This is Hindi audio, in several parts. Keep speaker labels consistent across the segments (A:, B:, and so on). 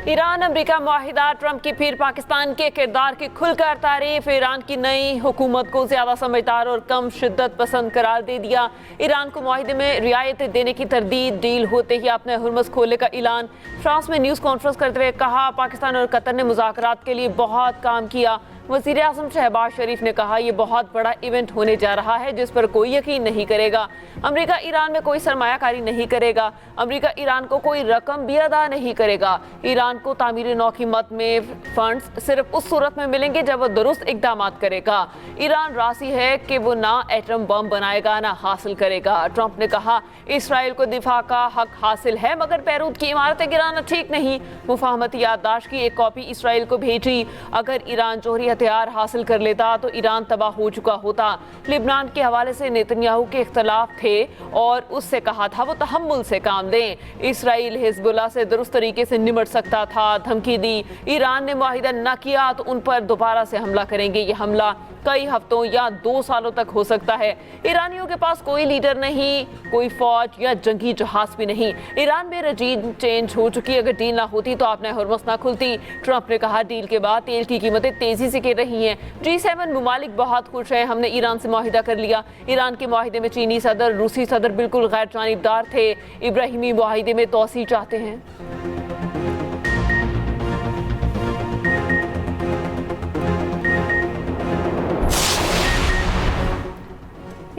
A: ईरान अमेरिका मुआहिदा, ट्रंप की फिर पाकिस्तान के किरदार की खुलकर तारीफ। ईरान की नई हुकूमत को ज्यादा समझदार और कम शिद्दत पसंद करार दे दिया। ईरान को मुआहिदे में रियायत देने की तरदीद, डील होते ही अपने हुर्मस खोलने का ऐलान। फ्रांस में न्यूज़ कॉन्फ्रेंस करते हुए कहा, पाकिस्तान और कतर ने मुज़ाकरात के लिए बहुत काम किया। वज़ीर आज़म शहबाज शरीफ ने कहा, यह बहुत बड़ा इवेंट होने जा रहा है जिस पर कोई यकीन नहीं करेगा। अमेरिका ईरान में कोई सरमायाकारी नहीं करेगा। अमेरिका ईरान को कोई रकम भी अदा नहीं करेगा। ईरान को तामीर नौ की मद में फंड्स सिर्फ उस सूरत में मिलेंगे जब वो दुरुस्त इकदाम करेगा। ईरान राजी है कि वो ना एटम बम बनाएगा ना हासिल करेगा। ट्रंप ने कहा, इसराइल को दिफा का हक हासिल है मगर बैरूत की इमारतें गिराना ठीक नहीं। मुफाहमती याददाश्त की एक कॉपी इसराइल को भेजी। अगर ईरान जोहरी हथियार हासिल कर लेता तो ईरान तबाह हो चुका होता। लिबनान के हवाले से नेतन्याहू के इख्तलाफ थे और उससे कहा था वो तहम्मुल से काम दें। इसराइल हिजबुल्लाह से दुरुस्त तरीके से निमट सकता था, धमकी दी। ईरान ने मुआहिदा न किया तो उन पर दोबारा से हमला करेंगे। ये हमला कई हफ्तों या 2 सालों तक हो सकता है। ईरानियों के पास कोई लीडर नहीं, कोई फौज या जंगी जहाज भी नहीं। ईरान में रजीम चेंज हो चुकी। अगर डील ना होती तो आपने हुर्मस ना खुलती। ट्रंप ने कहा, डील के बाद तेल की कीमतें तेजी से गिर रही हैं। G7 मुमालिक बहुत खुश हैं, हमने ईरान से मुआहिदा कर लिया। ईरान के मुआहिदे में चीनी सदर, रूसी सदर बिल्कुल गैर जानिबदार थे। इब्राहिमी मुआहिदे में तोसी चाहते हैं।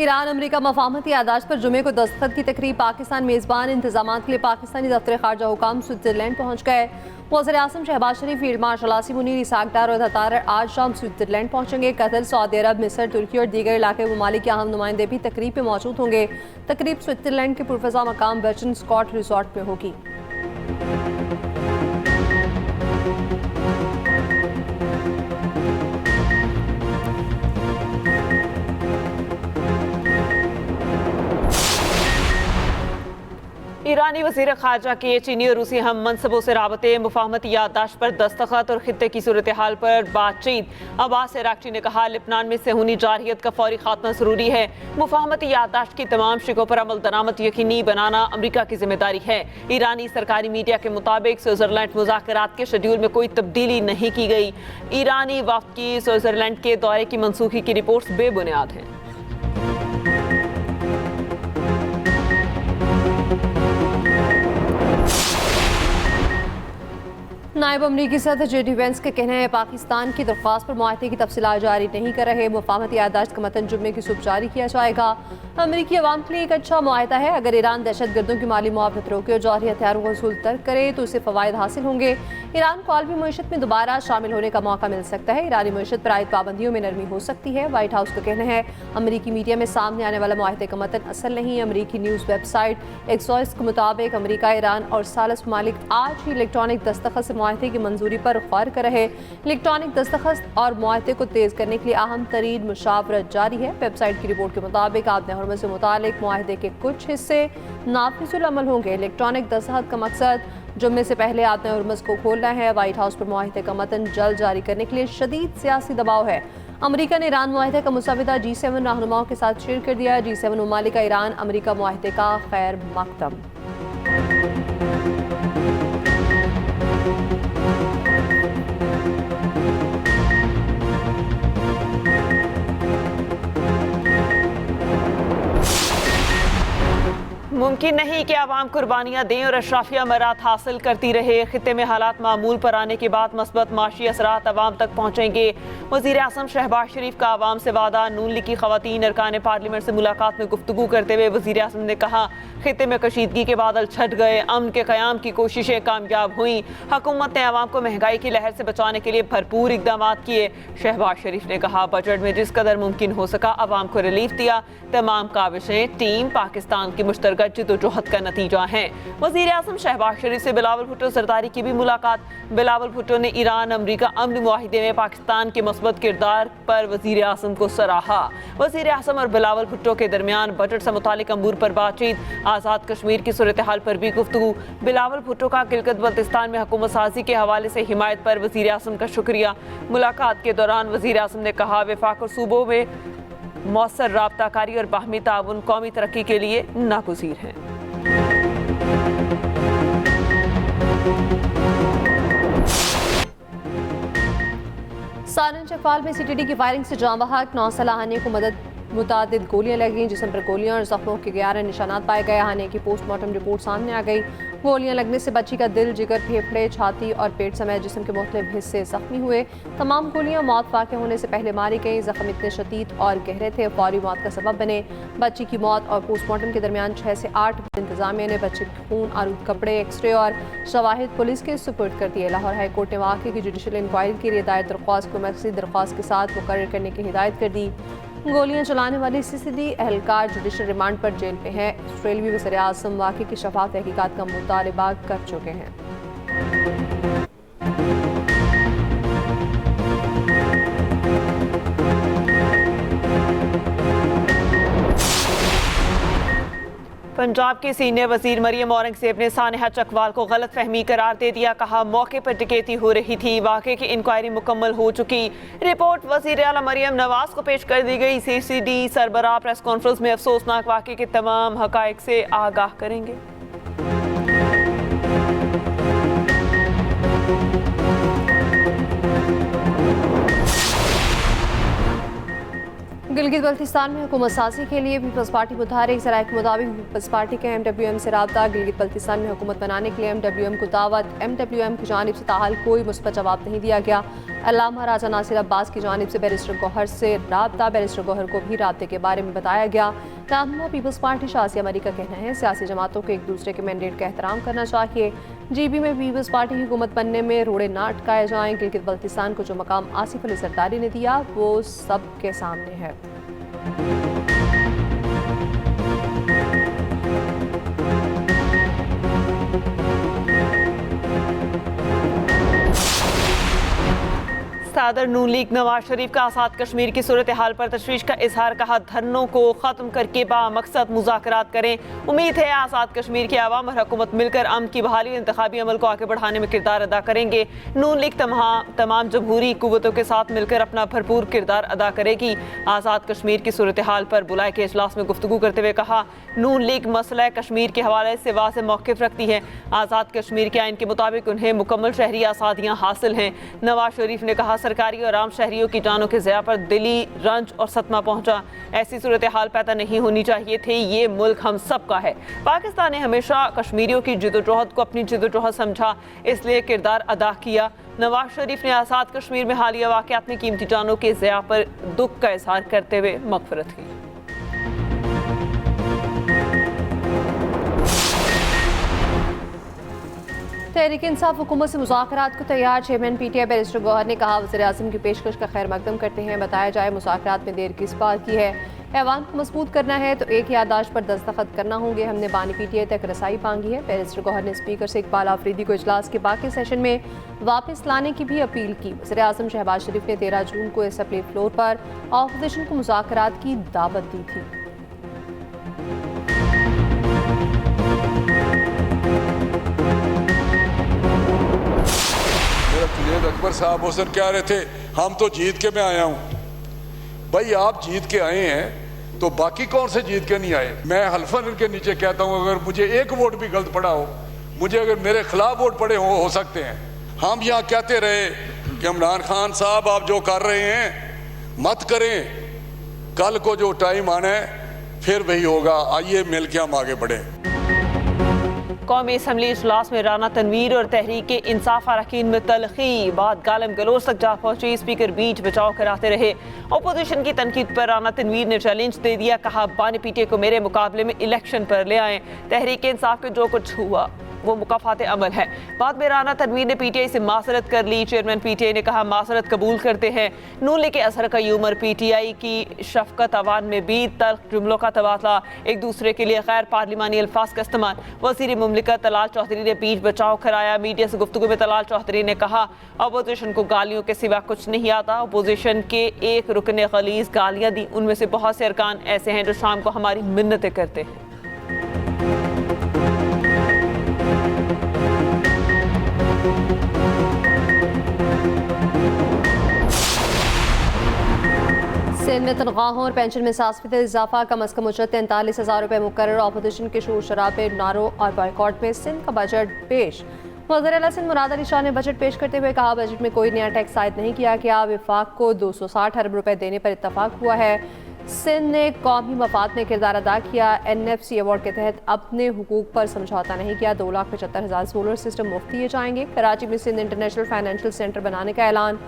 B: ईरान अमेरिका मफाहमती याददाश्त पर जुमे को दस्तखत की तकरीब। पाकिस्तान मेज़बान इंतजामात के लिए पाकिस्तानी दफ्तर खारजा हुकाम स्विट्जरलैंड पहुँच गए। वज़ीर आज़म शहबाज शरीफ, फील्ड मार्शल आसिम मुनीर, इसाक डार और हतार आज शाम स्विट्जरलैंड पहुँचेंगे। कतर, सऊदी अरब, मिस्र, तुर्की और दीगर इलाके ममालिक के अहम नुमाइंदे भी तकरीब में मौजूद होंगे। तकरीब स्विट्जरलैंड के पुरफ़ज़ा मकाम बर्चन स्कॉट रिजॉर्ट में होगी।
A: ईरानी वज़ीर ख़ारजा के चीनी और रूसी हम मनसबों से राबते, मुफाहमती याददाश्त पर दस्तखत और खित्ते की सूरत हाल पर बातचीत। अब्बास इराक़ची ने कहा, लिबनान में सेहूनी जारहियत का फौरी खात्मा ज़रूरी है। मुफाहमती याददाश्त की तमाम शिकों पर अमल दरामद यकीनी बनाना अमरीका की जिम्मेदारी है। ईरानी सरकारी मीडिया के मुताबिक स्विट्ज़रलैंड मुज़ाकरात के शेड्यूल में कोई तब्दीली नहीं की गई। ईरानी वफ़द की स्विट्ज़रलैंड के दौरे की मनसूखी की रिपोर्ट्स बेबुनियाद हैं।
B: नायब अमरीकी सदर JD वेंस के कहना है, पाकिस्तान की दरख्वास्त पर मुआहदे की तफसीलात जारी नहीं कर रहे। मुफाहमती याददाश्त का मतन जुम्मे की सुबह जारी किया जाएगा। अमरीकी अवाम के लिए एक अच्छा मुआहदा है। अगर ईरान दहशत गर्दों की माली मुआवनत रोके और जौहरी हथियारों को वसूल तर्क करे तो इससे फ़वायद हासिल होंगे। ईरान को आलमी मईशत में दोबारा शामिल होने का मौका मिल सकता है। ईरानी मईशत पर आयद पाबंदियों में नरमी हो सकती है। व्हाइट हाउस का कहना है, अमरीकी मीडिया में सामने आने वाला मुआहदे का मतन असल नहीं। अमरीकी न्यूज़ वेबसाइट एक्सॉइस के मुताबिक अमरीका, ईरान और सालस ममालिक आज ही इलेक्ट्रॉनिक दस्तखत से मुआहदे की मंजूरी पर गौर कर रहे। इलेक्ट्रॉनिक दस्तखत और मुआहदे को तेज करने के लिए अहम तरीन मुशावरत जारी है। वेबसाइट की रिपोर्ट के मुताबिक आपने हुर्मस से मुतालिक मुआहदे के कुछ हिस्से नाफिजुल अमल होंगे। इलेक्ट्रॉनिक दस्तखत का मकसद जुम्मे से पहले आपने हुर्मस को खोलना है। व्हाइट हाउस पर मुआहदे का मतन जल्द जारी करने के लिए शदीद सियासी दबाव है। अमरीका ने ईरान मुआहदे का मुसविदा G7 रहनुमाओं के साथ शेयर कर दिया। G7 ममालिक का ईरान अमरीका मुआहदे का खैर मकदम।
A: मुमकिन नहीं कि आवाम कुर्बानियाँ दें और अशराफिया मरात हासिल करती रहे। खित्ते में हालात मामूल पर आने के बाद मस्बत माशी असरात आवाम तक पहुँचेंगे। वज़ीर आज़म शहबाज शरीफ का आवाम से वादा। नून लीग की ख़वातीन अरकान पार्लियामेंट से मुलाकात में गुफ्तगू करते हुए वज़ीर आज़म ने कहा, खित्ते में कशीदगी के बादल छट गए, अमन के क़याम की कोशिशें कामयाब हुई। हुकूमत ने आवाम को महंगाई की लहर से बचाने के लिए भरपूर इकदाम किए। शहबाज शरीफ ने कहा, बजट में जिस कदर मुमकिन हो सका आवाम को रिलीफ दिया। तमाम काविशें टीम पाकिस्तान की मुश्तरका जिद्दोजहद का नतीजा है। वज़ीर आज़म शहबाज शरीफ से बिलावल भुट्टो सरदारी की भी मुलाकात। बिलावल भुट्टो ने ईरान अमरीका अमन मुआहिदे में पाकिस्तान के मस्बत किरदार पर वज़ीर आज़म को सराहा। वज़ीर आज़म और बिलावल भुट्टो के दरमियान बजट से मुतालिक अमूर पर बातचीत। आज़ाद कश्मीर की सूरत हाल पर भी गुफ्तगू। बिलावल भुट्टो का गिलगित बल्तिस्तान में हुकूमत साजी के हवाले से हिमायत पर वज़ीर आज़म का शुक्रिया। मुलाकात के दौरान वज़ीर आज़म ने कहा, वफाक और सूबों में मौसर राबताकारी और बाहमी ताउन कौमी तरक्की के लिए नागुज़ीर हैं।
B: सालन चकवाल में सीटीडी की फायरिंग से जाँ बहक 9 साल हानि को मुतादिद गोलियां लगी। जिस्म पर गोलियां और जख्मों के 11 निशानात पाए गए। हानि की पोस्टमार्टम रिपोर्ट सामने आ गई। गोलियां लगने से बच्ची का दिल, जिगर, फेफड़े, छाती और पेट समेत जिस्म के मुख्तलिफ हिस्से जख्मी हुए। तमाम गोलियां मौत वाक़ होने से पहले मारी गई। जख्म इतने शदीद और गहरे थे फौरी मौत का सबब बने। बच्ची की मौत और पोस्टमार्टम के दरमियान 6 से 8 इंतजामिया ने बच्चे के खून आलूद कपड़े, एक्सरे और शवाहिद पुलिस के सुपुर्द कर दिए। लाहौर हाई कोर्ट ने वाक़े की जुडिशल इंक्वायरी के लिए दायर दरख्वास्त को मज़ीद दरख्वास्त के साथ मुकर्रर करने की हिदायत कर दी। गोलियां चलाने वाले सीसीडी एहलकार जुडिशल रिमांड पर जेल में है। ऑस्ट्रेलियाई वज़ीर आज़म वाक़े की शफाफ तहकीकात का मुतालबा कर चुके हैं।
A: पंजाब की सीनियर वजीर मरियम औरंगजेब ने सानेहा चकवाल को गलत फहमी करार दे दिया। कहा मौके पर डकैती हो रही थी। वाक़े की इंक्वायरी मुकम्मल हो चुकी। रिपोर्ट वजीर आला मरियम नवाज को पेश कर दी गई। सीसीडी सरबराह प्रेस कॉन्फ्रेंस में अफसोसनाक वाक़े के तमाम हक़ाइक़ से आगाह करेंगे।
B: गिलगित बल्तिस्तान में हुकूमत साजी के लिए पीपल्स पार्टी मुतहरिक। ज़राए के मुताबिक पीपल्स पार्टी के MWM से रब्ता। गिलगित बल्तिस्तान में हुकूमत बनाने के लिए MWM को दावत। MWM की जानिब से ताहाल कोई मुस्बत जवाब नहीं दिया गया। अल्लामा राजा नासिर अब्बास की जानिब से बैरिस्टर गौहर से रब्ता। बैरिस्टर गौहर को भी रब्ते के बारे में बताया गया। रहनुमा पीपल्स पार्टी शाह आसिया मरी का कहना है सियासी जमातों को एक दूसरे के मैंडेट का एहतराम करना चाहिए। GB में पीपल्स पार्टी की हुकूमत बनने में रोड़े ना अटकाए जाएं। गिलगित बल्तिस्तान को जो मकाम आसिफ अली जरदारी ने दिया वो सबके सामने है।
A: सदर नून लीग नवाज शरीफ का आज़ाद कश्मीर की सूरत हाल पर तशवीश का इजहार। कहा धरनों को ख़त्म करके बामकसद मुज़ाकरात करें। उम्मीद है आज़ाद कश्मीर की आवाम और हुकूमत मिलकर अमन की बहाली और इंतखाबी अमल को आगे बढ़ाने में किरदार अदा करेंगे। नून लीग तमाम जमहूरी कुव्वतों के साथ मिलकर अपना भरपूर किरदार अदा करेगी। आज़ाद कश्मीर की सूरत हाल पर बुलाए के इजलास में गुफ्तगू करते हुए कहा नून लीग मसला कश्मीर के हवाले से वाज़ेह मौक़िफ़ रखती है। आज़ाद कश्मीर के आइन के मुताबिक उन्हें मुकम्मल शहरी आज़ादियाँ हासिल हैं। नवाज शरीफ ने कहा सरकारी और आम शहरियों की जानों के ज़िया पर दिली रंज और सदमा पहुंचा। ऐसी सूरत हाल पैदा नहीं होनी चाहिए थी। ये मुल्क हम सब का है। पाकिस्तान ने हमेशा कश्मीरियों की जिदोजहद को अपनी जिदोजहद समझा, इसलिए किरदार अदा किया। नवाज शरीफ ने आज़ाद कश्मीर में हालिया वाक़यात में कीमती जानों के ज़िया पर दुख का इजहार करते हुए मग़फ़िरत की।
B: तहरीक इंसाफ हुकूमत से मुज़ाकरात को तैयार। चेयरमैन PTI बैरिस्टर गौहर ने कहा वज़ीर आज़म की पेशकश का खैर मकदम करते हैं। बताया जाए मुज़ाकरात में देर किस बात की है। ऐवान को मजबूत करना है तो एक याददाश्त पर दस्तखत करना होंगे। हमने बानी PTI तक रसाई मांगी है। बैरिस्टर गौहर ने स्पीकर से इकबाल आफरीदी को इजलास के बाकी सेशन में वापस लाने की भी अपील की। वज़ीर आज़म शहबाज शरीफ ने 13 जून को असम्बली फ्लोर पर अपोजिशन को मुज़ाकरात की दावत दी थी।
C: जुनेद अकबर साहब उस दिन कह रहे थे हम तो जीत के मैं आया हूं। भाई आप जीत के आए हैं तो बाकी कौन से जीत के नहीं आए। मैं हल्फन के नीचे कहता हूं अगर मुझे एक वोट भी गलत पड़ा हो, मुझे अगर मेरे खिलाफ वोट पड़े हो सकते हैं। हम यहाँ कहते रहे कि इमरान खान साहब आप जो कर रहे हैं मत करें, कल को जो टाइम आना है फिर वही होगा। आइए मिल के हम आगे बढ़े।
A: कौमी असम्बली इजलास में राना तनवीर और तहरीक इंसाफ अरकान में तलखी। बात गालम गलोच तक जा पहुंची। स्पीकर बीच बचाव कराते रहे। अपोजिशन की तनकीद पर राना तनवीर ने चैलेंज दे दिया। कहा बानी PTI को मेरे मुकाबले में इलेक्शन पर ले आए। तहरीक इंसाफ के जो कुछ हुआ वो मुकाफात अमल है। बाद में राना तनवीर ने PTI से मासरत कर ली। चेयरमैन PTI ने कहा मासरत कबूल करते हैं। नून लीग के असर का यूमर PTI की शफकत अवान में भी तल्ख जुमलों का तबादला, एक दूसरे के लिए गैर पार्लिमानी अल्फाज का इस्तेमाल। वज़ीर मुमलिकत तलाल चौधरी ने बीच बचाव कराया। मीडिया से गुफ्तगू में तलाल चौधरी ने कहा अपोजिशन को गालियों के सिवा कुछ नहीं आता। अपोजिशन के एक रुकन ने गलीज़ गालियाँ दी। उनमें से बहुत से अरकान ऐसे हैं जो शाम को हमारी मिन्नतें करते हैं।
B: सिंध में तनख्वाहों और पेंशन में 7% इजाफा। कम अज़ कम उजरत 43,000 रुपये मुकर्रर। अपोजिशन के शोर शराबे, नारों और बॉयकॉट में सिंध का बजट पेश। वज़ीर आला सिंध मुराद अली शाह ने बजट पेश करते हुए कहा, बजट में कोई नया टैक्स आयद नहीं किया गया। विफाक को 260 अरब रुपए देने पर इत्तफाक हुआ है। सिंध ने कौमी मफाद में किरदार अदा किया। NFC अवार्ड के तहत अपने हुकूक पर समझौता नहीं किया। 2,75,000 सोलर सिस्टम मुफ्त दिए जाएंगे। कराची में सिंध इंटरनेशनल फाइनेंशियल सेंटर बनाने का ऐलान।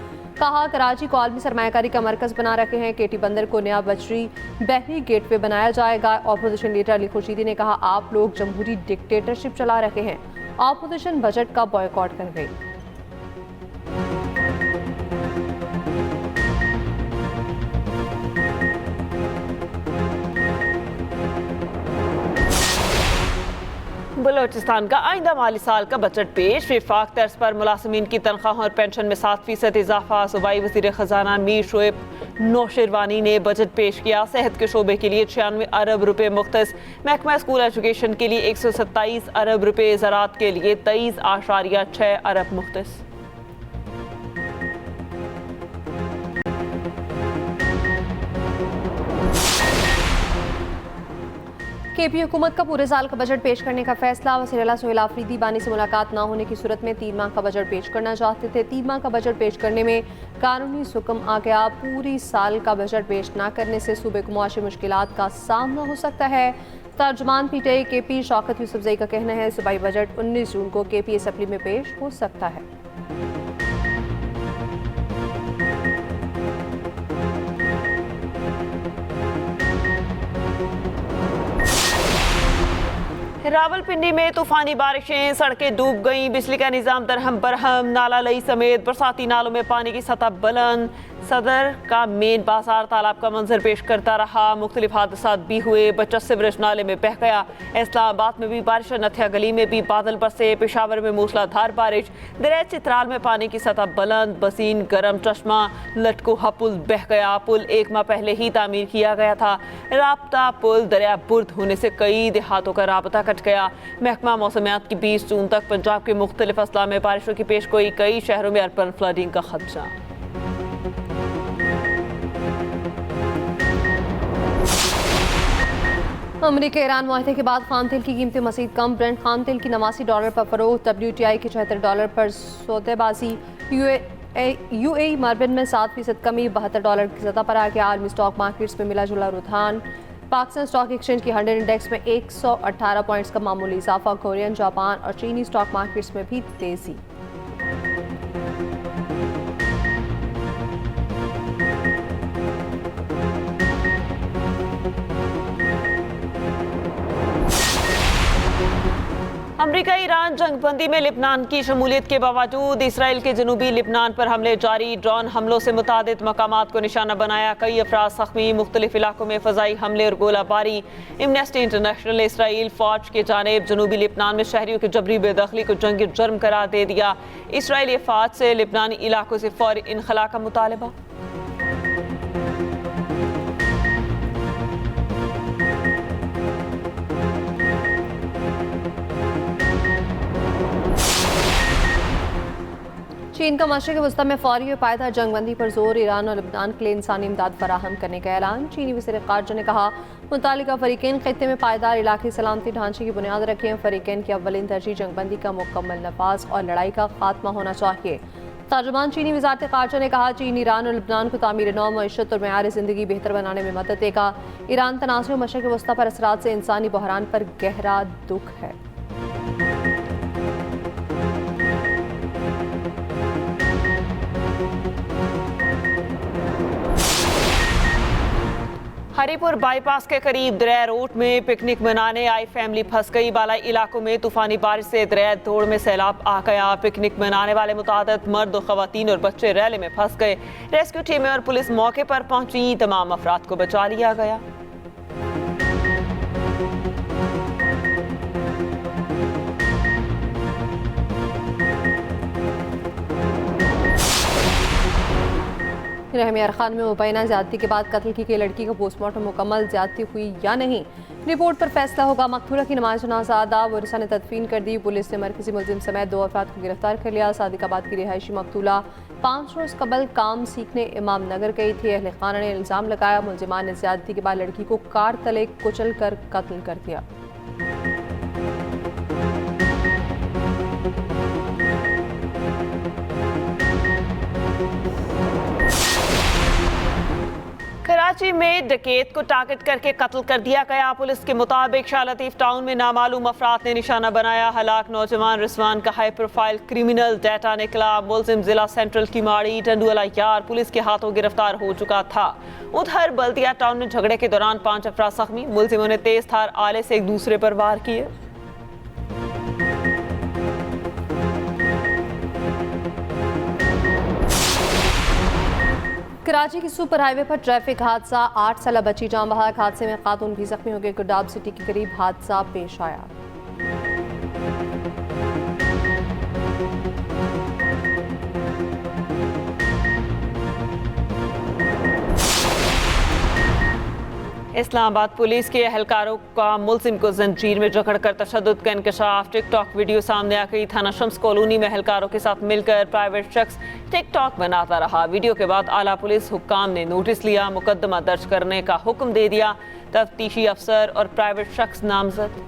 B: कहा, कराची को आलमी सरमायाकारी का मरकज बना रखे हैं। केटी बंदर को नया बहरी गेटवे बनाया जाएगा। ऑपोजिशन लीडर अली खुर्शीदी ने कहा, आप लोग जमहूरी डिक्टेटरशिप चला रहे हैं। ऑपोजिशन बजट का बॉयकॉट कर गई।
A: बलोचिस्तान का आइंदा माली साल का बजट पेश। विफाक तर्ज पर मुलाजमीन की तनख्वाहों और पेंशन में 7% इजाफा। सूबाई वज़ीर ख़जाना मीर शोएब नौशेरवानी ने बजट पेश किया। सेहत के शोबे के लिए 96 अरब रुपए मुख्तस। महकमा स्कूल एजुकेशन के लिए 127 अरब रुपए। ज़राअत के लिए 23.6 अरब मुख्तस।
B: KP हुकूमत का पूरे साल का बजट पेश करने का फैसला। वज़ीर आला सोहेल आफरीदी बानी से मुलाकात ना होने की सूरत में 3 माह का बजट पेश करना चाहते थे। 3 माह का बजट पेश करने में कानूनी सुकम आ गया। पूरी साल का बजट पेश ना करने से सूबे को मुआशी मुश्किलात का सामना हो सकता है। तर्जुमान PTI KP शौकत यूसुफजई का कहना है, सूबाई बजट 19 जून को KP असेंबली में पेश हो सकता है।
A: रावलपिंडी में तूफानी बारिशें, सड़कें डूब गईं, बिजली का निजाम दरहम बरहम। नाला लई समेत बरसाती नालों में पानी की सतह बुलंद। सदर का मेन बाजार तालाब का मंजर पेश करता रहा। मुख्तलिफ हादसात भी हुए। बच्चा सिवरेज नाले में बह गया। इस्लामाबाद में भी बारिश। नथिया गली में भी बादल बरसे। पेशावर में मूसलाधार बारिश। दरिया चित्राल में पानी की सतह बुलंद। बसीन गरम चश्मा लटकुहा पुल बह गया। पुल 1 माह पहले ही तामीर किया गया था। राब्ता पुल दरिया बुर्द होने से कई देहातों का राबता कट गया। महकमा मौसमियात की 20 जून तक पंजाब के मुख्तलिफ अजला में बारिशों की पेशगोई। कई शहरों में अर्बन फ्लडिंग का खदशा।
B: अमरीका ईरान मुआहदे के बाद खाम तेल की कीमतें मज़ीद कम। ब्रेंट खाम तेल की $89 पर फरोख्त। WTI के $74 पर सौदेबाजी। UAE मार्बिन में 7% कमी, $72 की सतह पर आ गया। आलमी स्टॉक मार्केट्स में मिला जुला रुझान। पाकिस्तान स्टॉक एक्सचेंज की 100 इंडेक्स में 118 पॉइंट्स का मामूली इजाफा। कोरियन, जापान और चीनी स्टॉक मार्केट्स में भी तेजी।
A: अमरीका ईरान जंगबंदी में लिबनान की शमूलियत के बावजूद इसराइल के जनूबी लिबनान पर हमले जारी। ड्रोन हमलों से मुतादिद मकामात को निशाना बनाया। कई अफराद जख्मी। मुख्तलिफ इलाकों में फ़ज़ाई हमले और गोलाबारी। एमनेस्टी इंटरनेशनल ने इसराइल फ़ौज की जानिब जनूबी लिबनान में शहरियों की जबरी बेदखली को जंगी जुर्म करार दे दिया। इसराइली फ़ौज से लिबनानी इलाकों से फौरी इनखला का मुतालबा।
B: चीन का मशरिक़ वस्ती में फौरी और पायदार जंगबंदी पर जोर। ईरान और लिबनान के लिए इंसानी इमदाद फराहम करने का ऐलान। चीनी वज़ीर ख़ारजा ने कहा, मुतालिका फ़रीक़ैन ख़ित्ते में पायदार इलाक़ाई सलामती ढांचे की बुनियाद रखें। फ़रीक़ैन की अव्वलीन तरजीह जंगबंदी का मुकम्मल नफाज़ और लड़ाई का खात्मा होना चाहिए। तर्जुमान चीनी वज़ारत ख़ारजा ने कहा, चीन ईरान और लिबनान को तामीर नौ मईशत और मेयार ज़िंदगी बेहतर बनाने में मदद देगा। ईरान तनाज़ुर मशरिक़ वस्ती पर असरात से इंसानी बहरान पर गहरा दुख है।
A: हरीपुर बाईपास के करीब दरिया रोड में पिकनिक मनाने आई फैमिली फंस गई। बालाई इलाकों में तूफानी बारिश से दरिया दौड़ में सैलाब आ गया। पिकनिक मनाने वाले मुतादिद मर्द और खवातीन और बच्चे रैले में फंस गए। रेस्क्यू टीमें और पुलिस मौके पर पहुंची। तमाम अफराद को बचा लिया गया।
B: रहमी अरखान में मुबैना ज़्यादती के बाद कत्ल की गई लड़की का पोस्टमार्टम मुकम्मल ज़्यादती हुई या नहीं, रिपोर्ट पर फैसला होगा। मकतूला की नमाज जनाज़ा अदा, वरिसा ने तदफीन कर दी। पुलिस ने मरकजी मुलजिम समेत 2 अफराद को गिरफ्तार कर लिया। सादिकाबाद की रिहायशी मकतूला 5 रोज़ कबल काम सीखने इमाम नगर गई थी। अहले खाना ने इल्ज़ाम लगाया, मुलजिमान ने ज़्यादती के बाद लड़की को कार तले कुचल कर कत्ल कर दिया।
A: कराची में डकैत को टारगेट करके कत्ल कर दिया गया। पुलिस के मुताबिक शाह लतीफ टाउन में नामालूम अफराद ने निशाना बनाया। हलाक नौजवान रिजवान का हाई प्रोफाइल क्रिमिनल डाटा निकला। मुलजिम जिला सेंट्रल की माड़ी टंडुअला यार पुलिस के हाथों गिरफ्तार हो चुका था। उधर बल्दिया टाउन में झगड़े के दौरान 5 अफराद जख्मी। मुलजिमों ने तेज धार आले से एक दूसरे पर वार किए।
B: कराची की सुपर हाईवे पर ट्रैफिक हादसा, 8 साल बच्ची जान बहक। हादसे में खातून भी जख्मी हो गई। गुरडाब सिटी के करीब हादसा पेश आया।
A: इस्लामाबाद पुलिस के एहलकारों का मुलजिम को जंजीर में जकड़कर तशद्दुद का इंकशाफ। टिकटॉक वीडियो सामने आ गई। थाना शम्स कॉलोनी में एहलकारों के साथ मिलकर प्राइवेट शख्स टिकटॉक बनाता रहा। वीडियो के बाद आला पुलिस हुक्काम ने नोटिस लिया, मुकदमा दर्ज करने का हुक्म दे दिया। तफ्तीशी अफसर और प्राइवेट शख्स नामजद।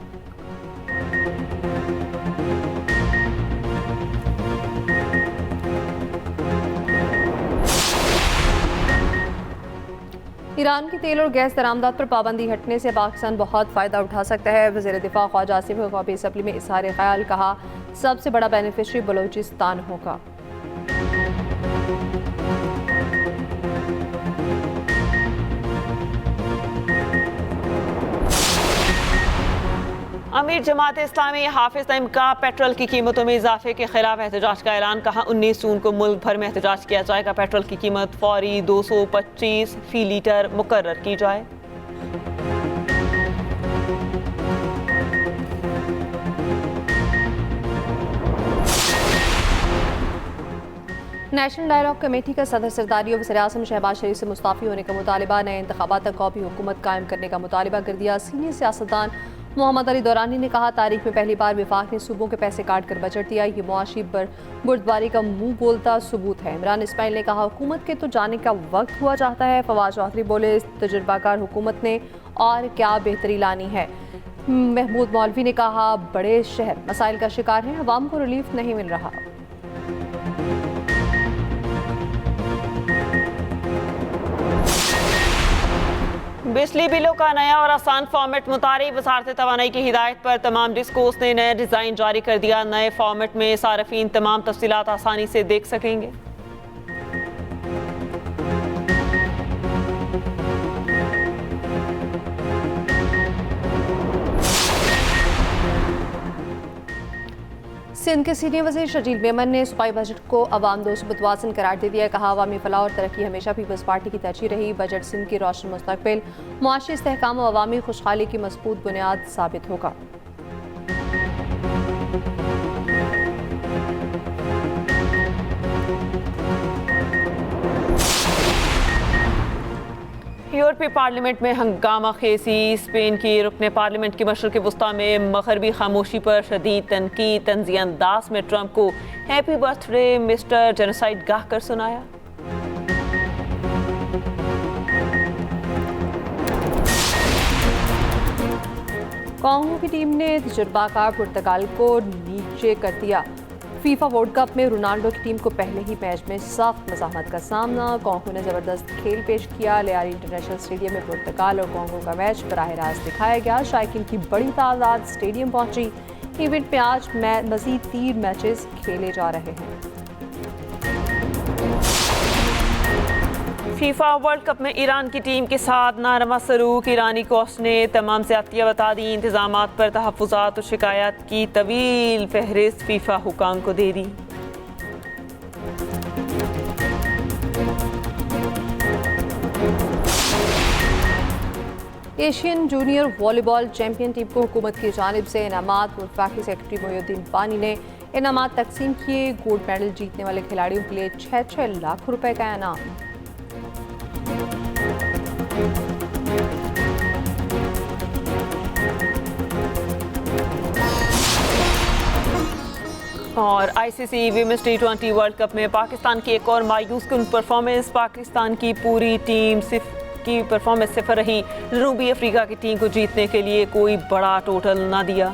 B: ईरान की तेल और गैस दरामदात पर पाबंदी हटने से पाकिस्तान बहुत फ़ायदा उठा सकता है। वज़ीर दिफा ख्वाजा आसिफ ग़ौबी असम्बली में इज़हार ख्याल, कहा सबसे बड़ा बेनिफिशरी बलूचिस्तान होगा।
A: अमीर जमात इस्लामी हाफिज नईम का पेट्रोल की कीमतों में इजाफे के खिलाफ एहतजाज का ऐलान। कहा 19 जून को मुल्क भर में एहतजाज किया जाएगा। पेट्रोल की कीमत फौरी 225 फी लीटर मुकर्रर की जाए।
B: नेशनल डायलॉग कमेटी का सदर सरदारी और वज़ीर-ए-आज़म शहबाज शरीफ से मुस्ताफ़ी होने का मुतालिबा। नए इंतखाबात तक कौमी हुकूमत कायम करने का मुतालिबा कर दिया। सीनियर सियासतदान मोहम्मद अली दौरानी ने कहा तारीख में पहली बार विफाक ने सूबों के पैसे काट कर बजट दिया। ये मुआशी बुर्दबारी का मुंह बोलता सबूत है। इमरान इस्माइल ने कहा हुकूमत के तो जाने का वक्त हुआ चाहता है। फवाद चौधरी बोले तजुर्बाकार हुकूमत ने और क्या बेहतरी लानी है। महमूद मौलवी ने कहा बड़े शहर मसाइल का शिकार हैं, अवाम को रिलीफ नहीं मिल रहा।
A: बिजली बिलों का नया और आसान फॉर्मेट मुतारी। वज़ारत तवानाई की हिदायत पर तमाम डिस्कोस ने नया डिज़ाइन जारी कर दिया। नए फॉर्मेट में सार्फिन तमाम तफसीलात आसानी से देख सकेंगे।
B: सिंध के सीनियर वज़ीर शजील मेमन ने सूबाई बजट को अवाम दोस्त मुतवाज़िन करार दे दिया। कहा अवामी फलाह और तरक्की हमेशा पीपल्स पार्टी की तरजीह रही। बजट सिंध की रोशन मुस्तकबिल, मुआशी इस्तेहकाम और अवामी खुशहाली की मजबूत बुनियाद साबित होगा।
A: यूरोपीय पार्लियामेंट में हंगामा खेसी। स्पेन की रुकने पार्लियामेंट की मशरक़ वस्ता में मग़रबी खामोशी पर शदीद तनकीद। तंज़िया अंदाज में ट्रंप को हैप्पी बर्थडे मिस्टर जेनोसाइड गाह कर सुनाया।
B: कांगो की टीम ने तजुर्बाकार पुर्तगाल को नीचे कर दिया। फीफा वर्ल्ड कप में रोनाल्डो की टीम को पहले ही मैच में सख्त मज़ाहमत का सामना। कांगो ने ज़बरदस्त खेल पेश किया। लियारी इंटरनेशनल स्टेडियम में पुर्तगाल और कांगो का मैच बराह रास्त दिखाया गया। शायकीन की बड़ी तादाद स्टेडियम पहुंची। इवेंट में आज मज़ीद 3 मैचेस खेले जा रहे हैं।
A: फीफा वर्ल्ड कप में ईरान की टीम के साथ नारमा सलूक। ईरानी कोच ने तमाम ज़्यादतियाँ बता दी। इंतज़ामात पर तहफ़्फ़ुज़ात और शिकायत की तवील फहरिस्त फीफा हुकाम को दे दी।
B: Asian junior volleyball champion team को हुकूमत की जानिब से इनामात। वफाकी सेक्रेटरी मोहिउद्दीन पानी ने इनामात तकसीम किए। गोल्ड मेडल जीतने वाले खिलाड़ियों के लिए 6-6 लाख रुपए का इनाम।
A: और ICC women's T20 world cup में पाकिस्तान की एक और मायूस कुन परफॉर्मेंस। पाकिस्तान की पूरी टीम की परफॉर्मेंस सिफर रही। जनूबी अफ्रीका की टीम को जीतने के लिए कोई बड़ा टोटल ना दिया।